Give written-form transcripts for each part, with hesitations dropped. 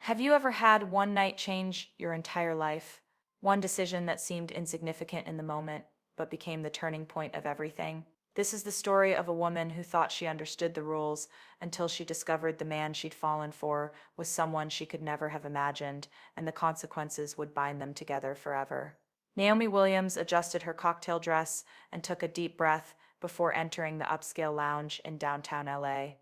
Have you ever had one night change your entire life? One decision that seemed insignificant in the moment, but became the turning point of everything? This is the story of a woman who thought she understood the rules until she discovered the man she'd fallen for was someone she could never have imagined, and the consequences would bind them together forever. Naomi Williams adjusted her cocktail dress and took a deep breath before entering the upscale lounge in downtown LA.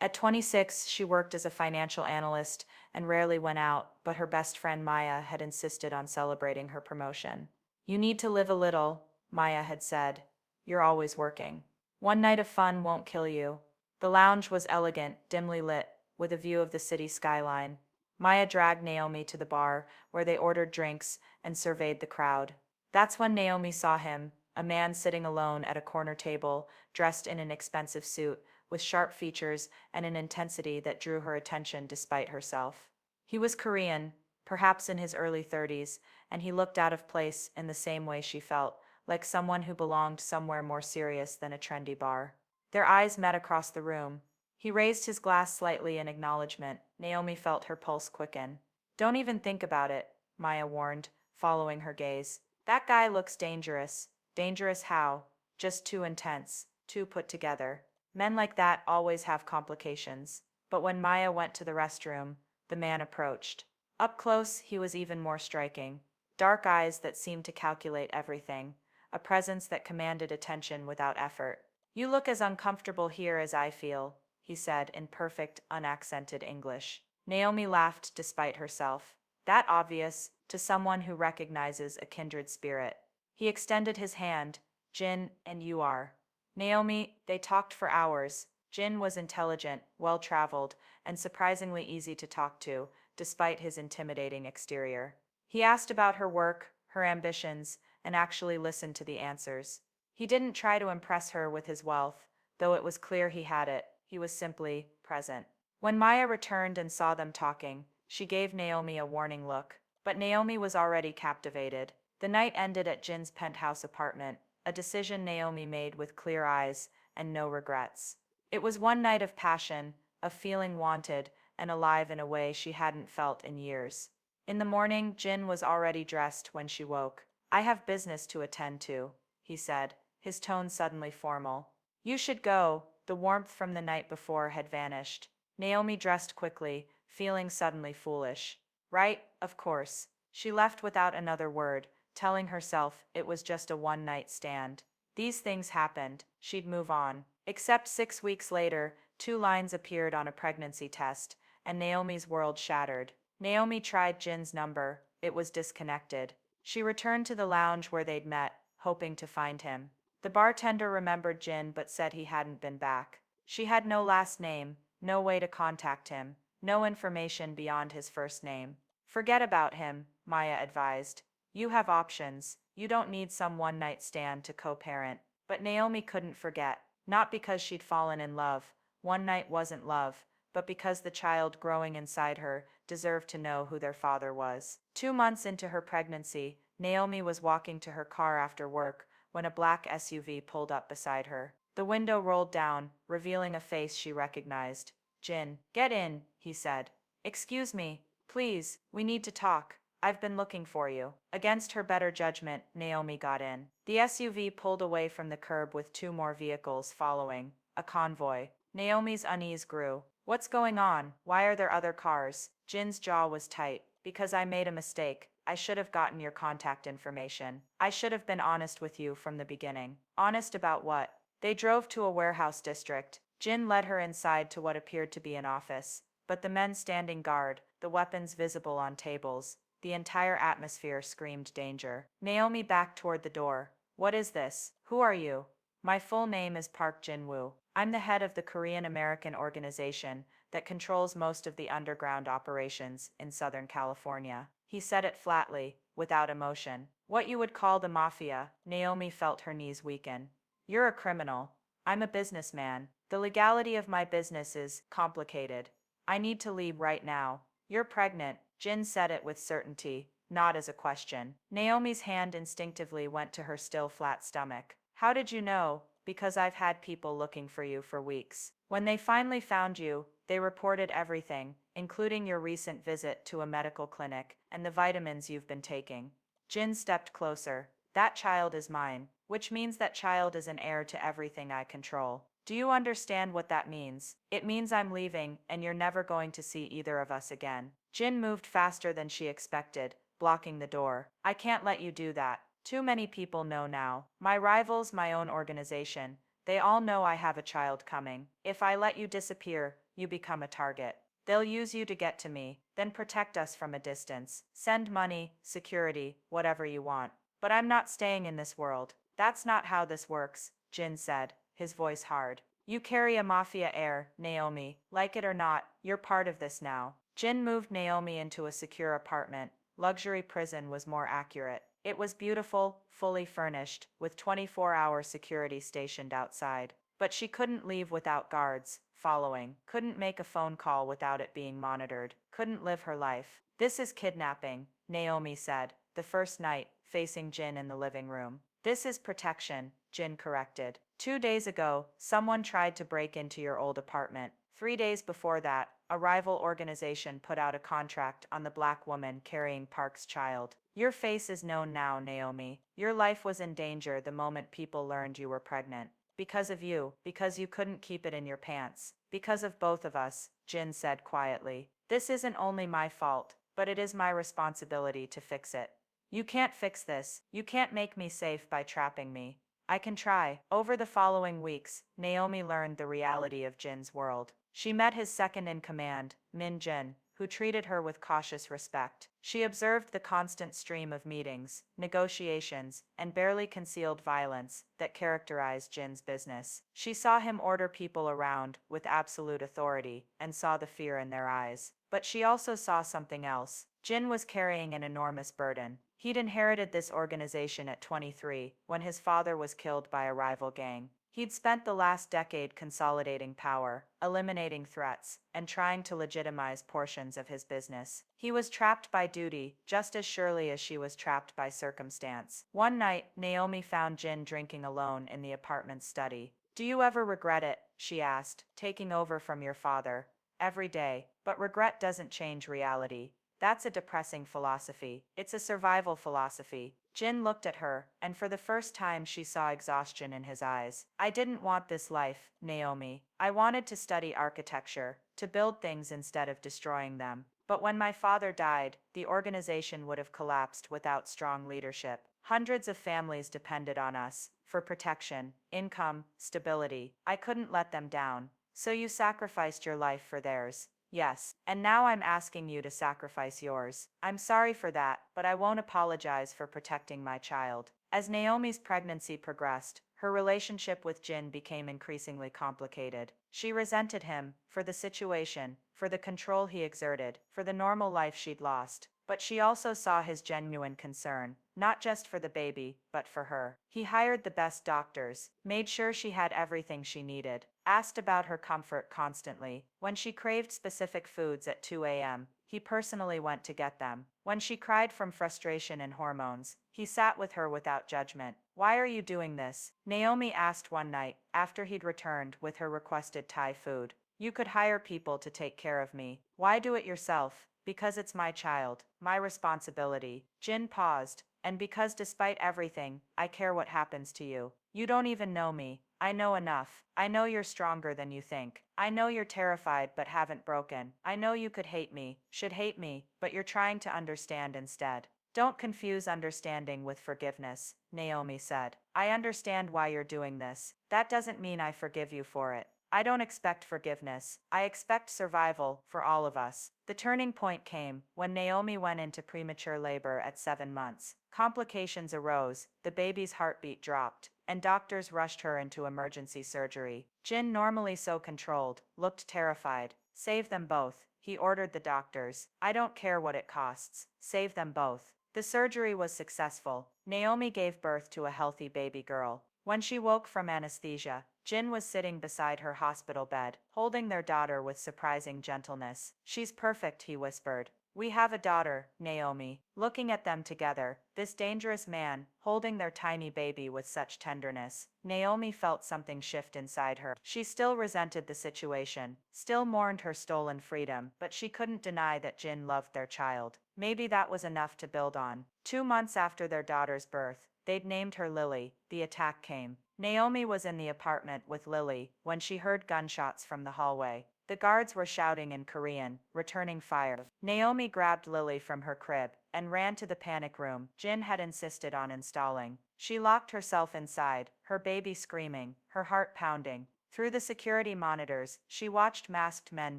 At 26, she worked as a financial analyst and rarely went out, but her best friend Maya had insisted on celebrating her promotion. "You need to live a little," Maya had said. "You're always working. One night of fun won't kill you." The lounge was elegant, dimly lit, with a view of the city skyline. Maya dragged Naomi to the bar, where they ordered drinks and surveyed the crowd. That's when Naomi saw him, a man sitting alone at a corner table, dressed in an expensive suit, with sharp features and an intensity that drew her attention despite herself. He was Korean, perhaps in his early 30s, and he looked out of place in the same way she felt, like someone who belonged somewhere more serious than a trendy bar. Their eyes met across the room. He raised his glass slightly in acknowledgement. Naomi felt her pulse quicken. "Don't even think about it," Maya warned, following her gaze. "That guy looks dangerous." "Dangerous how?" "Just too intense, too put together. Men like that always have complications." But when Maya went to the restroom, the man approached. Up close, he was even more striking. Dark eyes that seemed to calculate everything, a presence that commanded attention without effort. "You look as uncomfortable here as I feel," he said in perfect, unaccented English. Naomi laughed despite herself. That obvious to someone who recognizes a kindred spirit. He extended his hand. "Jin, and you are." Naomi, they talked for hours. Jin was intelligent, well-traveled, and surprisingly easy to talk to, despite his intimidating exterior. He asked about her work, her ambitions, and actually listened to the answers. He didn't try to impress her with his wealth, though it was clear he had it. He was simply present. When Maya returned and saw them talking, she gave Naomi a warning look. But Naomi was already captivated. The night ended at Jin's penthouse apartment, a decision Naomi made with clear eyes and no regrets. It was one night of passion, of feeling wanted and alive in a way she hadn't felt in years. In the morning, Jin was already dressed when she woke. "I have business to attend to," he said, his tone suddenly formal. "You should go." The warmth from the night before had vanished. Naomi dressed quickly, feeling suddenly foolish. Right, of course. She left without another word, telling herself it was just a one-night stand. These things happened. She'd move on. Except 6 weeks later, two lines appeared on a pregnancy test, and Naomi's world shattered. Naomi tried Jin's number. It was disconnected. She returned to the lounge where they'd met, hoping to find him. The bartender remembered Jin but said he hadn't been back. She had no last name, no way to contact him, no information beyond his first name. "Forget about him," Maya advised. "You have options. You don't need some one-night stand to co-parent." But Naomi couldn't forget. Not because she'd fallen in love. One night wasn't love, but because the child growing inside her deserved to know who their father was. 2 months into her pregnancy, Naomi was walking to her car after work when a black SUV pulled up beside her. The window rolled down, revealing a face she recognized. "Jin, get in," he said. "Excuse me, please, we need to talk. I've been looking for you." Against her better judgment, Naomi got in. The SUV pulled away from the curb with two more vehicles following, a convoy. Naomi's unease grew. "What's going on? Why are there other cars?" Jin's jaw was tight. "Because I made a mistake. I should have gotten your contact information. I should have been honest with you from the beginning." "Honest about what?" They drove to a warehouse district. Jin led her inside to what appeared to be an office, but the men standing guard, the weapons visible on tables, the entire atmosphere screamed danger. Naomi backed toward the door. "What is this? Who are you?" "My full name is Park Jin-woo. I'm the head of the Korean American organization that controls most of the underground operations in Southern California." He said it flatly, without emotion. "What you would call the mafia." Naomi felt her knees weaken. "You're a criminal. I'm a businessman. The legality of my business is complicated. I need to leave right now." "You're pregnant." Jin said it with certainty, not as a question. Naomi's hand instinctively went to her still flat stomach. "How did you know?" "Because I've had people looking for you for weeks. When they finally found you, They reported everything, including your recent visit to a medical clinic and the vitamins you've been taking. Jin stepped closer. That child is mine, which means that child is an heir to everything I control. Do you understand what that means? It means I'm leaving, and you're never going to see either of us again. Jin moved faster than she expected, blocking the door. I can't let you do that. Too many people know now. My rivals, my own organization. They all know I have a child coming. If I let you disappear, you become a target. They'll use you to get to me, then protect us from a distance. Send money, security, whatever you want. But I'm not staying in this world. That's not how this works, Jin said, his voice hard. You carry a mafia heir, Naomi. Like it or not, you're part of this now. Jin moved Naomi into a secure apartment. Luxury prison was more accurate. It was beautiful, fully furnished, with 24-hour security stationed outside. But she couldn't leave without guards following, couldn't make a phone call without it being monitored, couldn't live her life. This is kidnapping, Naomi said, the first night, facing Jin in the living room. This is protection, Jin corrected. 2 days ago, someone tried to break into your old apartment. 3 days before that, a rival organization put out a contract on the black woman carrying Park's child. Your face is known now, Naomi. Your life was in danger the moment people learned you were pregnant. Because of you, because you couldn't keep it in your pants. Because of both of us, Jin said quietly. This isn't only my fault, but it is my responsibility to fix it. You can't fix this. You can't make me safe by trapping me. I can try. Over the following weeks, Naomi learned the reality of Jin's world. She met his second-in-command, Min Jin, who treated her with cautious respect. She observed the constant stream of meetings, negotiations, and barely concealed violence that characterized Jin's business. She saw him order people around with absolute authority and saw the fear in their eyes. But she also saw something else. Jin was carrying an enormous burden. He'd inherited this organization at 23, when his father was killed by a rival gang. He'd spent the last decade consolidating power, eliminating threats, and trying to legitimize portions of his business. He was trapped by duty, just as surely as she was trapped by circumstance. One night, Naomi found Jin drinking alone in the apartment's study. Do you ever regret it? She asked, taking over from your father. Every day. But regret doesn't change reality. That's a depressing philosophy. It's a survival philosophy. Jin looked at her, and for the first time she saw exhaustion in his eyes. I didn't want this life, Naomi. I wanted to study architecture, to build things instead of destroying them. But when my father died, the organization would have collapsed without strong leadership. Hundreds of families depended on us, for protection, income, stability. I couldn't let them down. So you sacrificed your life for theirs. Yes, and now I'm asking you to sacrifice yours. I'm sorry for that, but I won't apologize for protecting my child. As Naomi's pregnancy progressed, her relationship with Jin became increasingly complicated. She resented him, for the situation, for the control he exerted, for the normal life she'd lost. But she also saw his genuine concern, not just for the baby, but for her. He hired the best doctors, made sure she had everything she needed, asked about her comfort constantly. When she craved specific foods at 2 a.m., he personally went to get them. When she cried from frustration and hormones, he sat with her without judgment. Why are you doing this? Naomi asked one night, after he'd returned with her requested Thai food. You could hire people to take care of me. Why do it yourself? Because it's my child, my responsibility. Jin paused. And because despite everything, I care what happens to you. You don't even know me. I know enough. I know you're stronger than you think. I know you're terrified but haven't broken. I know you could hate me, should hate me, but you're trying to understand instead. Don't confuse understanding with forgiveness, Naomi said. I understand why you're doing this. That doesn't mean I forgive you for it. I don't expect forgiveness. I expect survival for all of us. The turning point came when Naomi went into premature labor at 7 months. Complications arose, the baby's heartbeat dropped, and doctors rushed her into emergency surgery. Jin, normally so controlled, looked terrified. Save them both, he ordered the doctors. I don't care what it costs. Save them both. The surgery was successful. Naomi gave birth to a healthy baby girl. When she woke from anesthesia, Jin was sitting beside her hospital bed, holding their daughter with surprising gentleness. She's perfect, he whispered. We have a daughter, Naomi. Looking at them together, this dangerous man, holding their tiny baby with such tenderness, Naomi felt something shift inside her. She still resented the situation, still mourned her stolen freedom, but she couldn't deny that Jin loved their child. Maybe that was enough to build on. 2 months after their daughter's birth, they'd named her Lily. The attack came. Naomi was in the apartment with Lily when she heard gunshots from the hallway. The guards were shouting in Korean, returning fire. Naomi grabbed Lily from her crib and ran to the panic room Jin had insisted on installing. She locked herself inside, her baby screaming, her heart pounding. Through the security monitors, she watched masked men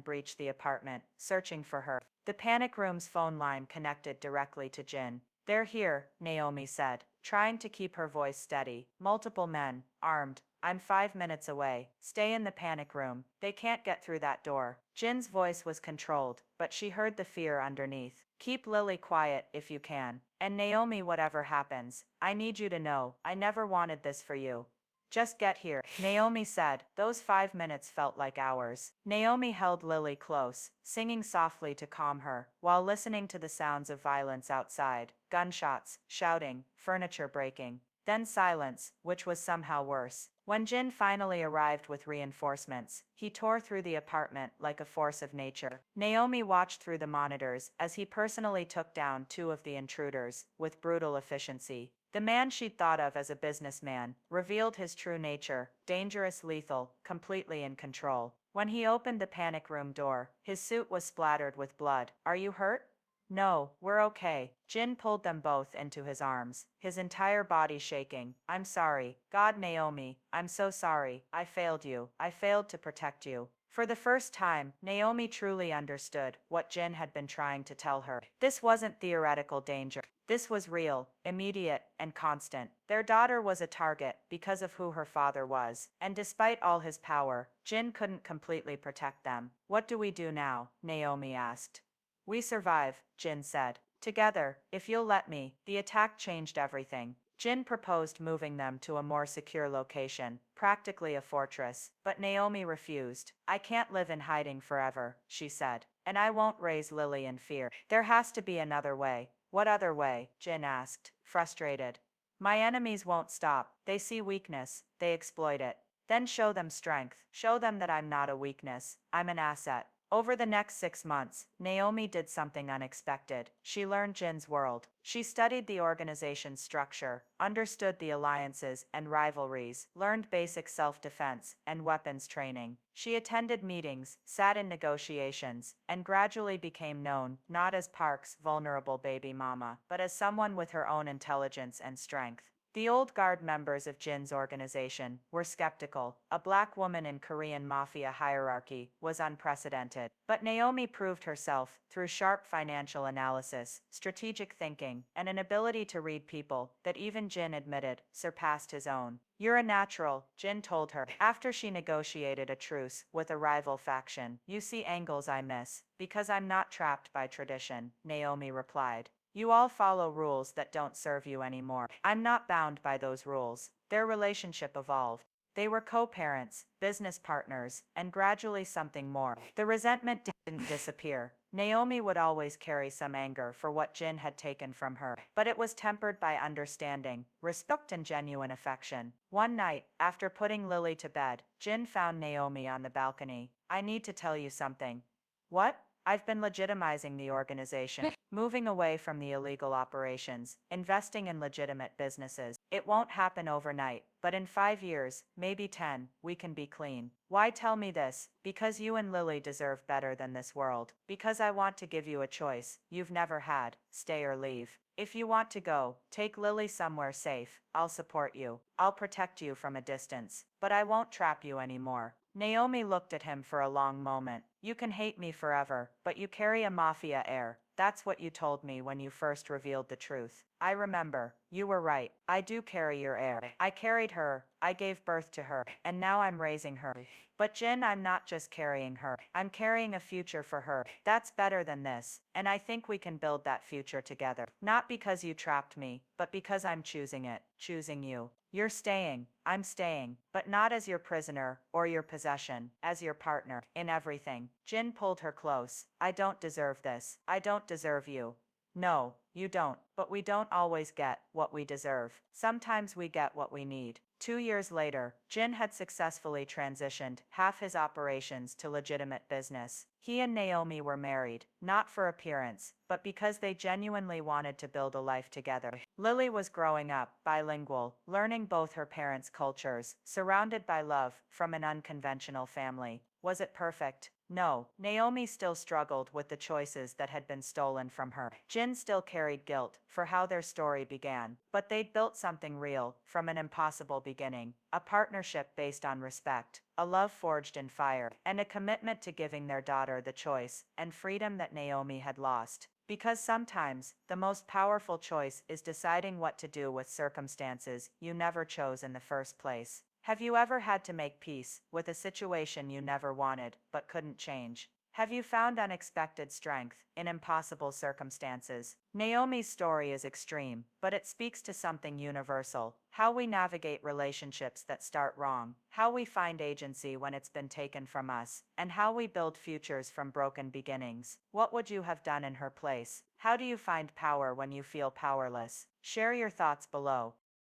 breach the apartment, searching for her. The panic room's phone line connected directly to Jin. "They're here," Naomi said, trying to keep her voice steady. "Multiple men, armed. I'm 5 minutes away. Stay in the panic room. They can't get through that door." Jin's voice was controlled, but she heard the fear underneath. "Keep Lily quiet if you can. And Naomi, whatever happens, I need you to know, I never wanted this for you. Just get here," Naomi said. Those 5 minutes felt like hours. Naomi held Lily close, singing softly to calm her, while listening to the sounds of violence outside. Gunshots, shouting, furniture breaking. Then silence, which was somehow worse. When Jin finally arrived with reinforcements, he tore through the apartment like a force of nature. Naomi watched through the monitors as he personally took down 2 of the intruders, with brutal efficiency. The man she'd thought of as a businessman revealed his true nature: dangerous, lethal, completely in control. When he opened the panic room door, his suit was splattered with blood. "Are you hurt?" "No, we're okay." Jin pulled them both into his arms, his entire body shaking. "I'm sorry. God, Naomi, I'm so sorry. I failed you. I failed to protect you." For the first time, Naomi truly understood what Jin had been trying to tell her. This wasn't theoretical danger. This was real, immediate, and constant. Their daughter was a target because of who her father was, and despite all his power, Jin couldn't completely protect them. "What do we do now?" Naomi asked. "We survive," Jin said. "Together, if you'll let me." The attack changed everything. Jin proposed moving them to a more secure location, practically a fortress, but Naomi refused. "I can't live in hiding forever," she said, "and I won't raise Lily in fear. There has to be another way." "What other way?" Jin asked, frustrated. "My enemies won't stop. They see weakness, they exploit it. Then show them strength. Show them that I'm not a weakness, I'm an asset." Over the next 6 months, Naomi did something unexpected. She learned Jin's world. She studied the organization's structure, understood the alliances and rivalries, learned basic self-defense and weapons training. She attended meetings, sat in negotiations, and gradually became known, not as Park's vulnerable baby mama, but as someone with her own intelligence and strength. The old guard members of Jin's organization were skeptical. A black woman in Korean mafia hierarchy was unprecedented. But Naomi proved herself through sharp financial analysis, strategic thinking, and an ability to read people that even Jin admitted surpassed his own. "You're a natural," Jin told her after she negotiated a truce with a rival faction. "You see angles I miss." "Because I'm not trapped by tradition," Naomi replied. "You all follow rules that don't serve you anymore. I'm not bound by those rules." Their relationship evolved. They were co-parents, business partners, and gradually something more. The resentment didn't disappear. Naomi would always carry some anger for what Jin had taken from her, but it was tempered by understanding, respect, and genuine affection. One night, after putting Lily to bed, Jin found Naomi on the balcony. "I need to tell you something." "What?" "I've been legitimizing the organization, moving away from the illegal operations, investing in legitimate businesses. It won't happen overnight, but in 5 years, maybe 10, we can be clean." "Why tell me this?" "Because you and Lily deserve better than this world. Because I want to give you a choice you've never had: stay or leave. If you want to go, take Lily somewhere safe. I'll support you. I'll protect you from a distance. But I won't trap you anymore." Naomi looked at him for a long moment. "You can hate me forever, but you carry a mafia heir. That's what you told me when you first revealed the truth. I remember. You were right. I do carry your heir. I carried her, I gave birth to her, and now I'm raising her. But Jin, I'm not just carrying her. I'm carrying a future for her. That's better than this, and I think we can build that future together. Not because you trapped me, but because I'm choosing it. Choosing you. You're staying, I'm staying, but not as your prisoner or your possession, as your partner in everything." Jin pulled her close. I don't deserve this. I don't deserve you. No, you don't. But we don't always get what we deserve. Sometimes we get what we need. 2 years later, Jin had successfully transitioned half his operations to legitimate business. He and Naomi were married, not for appearance, but because they genuinely wanted to build a life together. Lily was growing up, bilingual, learning both her parents' cultures, surrounded by love from an unconventional family. Was it perfect? No. Naomi still struggled with the choices that had been stolen from her. Jin still carried guilt for how their story began, but they'd built something real from an impossible beginning, a partnership based on respect, a love forged in fire, and a commitment to giving their daughter the choice and freedom that Naomi had lost. Because sometimes, the most powerful choice is deciding what to do with circumstances you never chose in the first place. Have you ever had to make peace with a situation you never wanted but couldn't change? Have you found unexpected strength in impossible circumstances? Naomi's story is extreme, but it speaks to something universal: how we navigate relationships that start wrong, how we find agency when it's been taken from us, and how we build futures from broken beginnings. What would you have done in her place? How do you find power when you feel powerless? Share your thoughts below.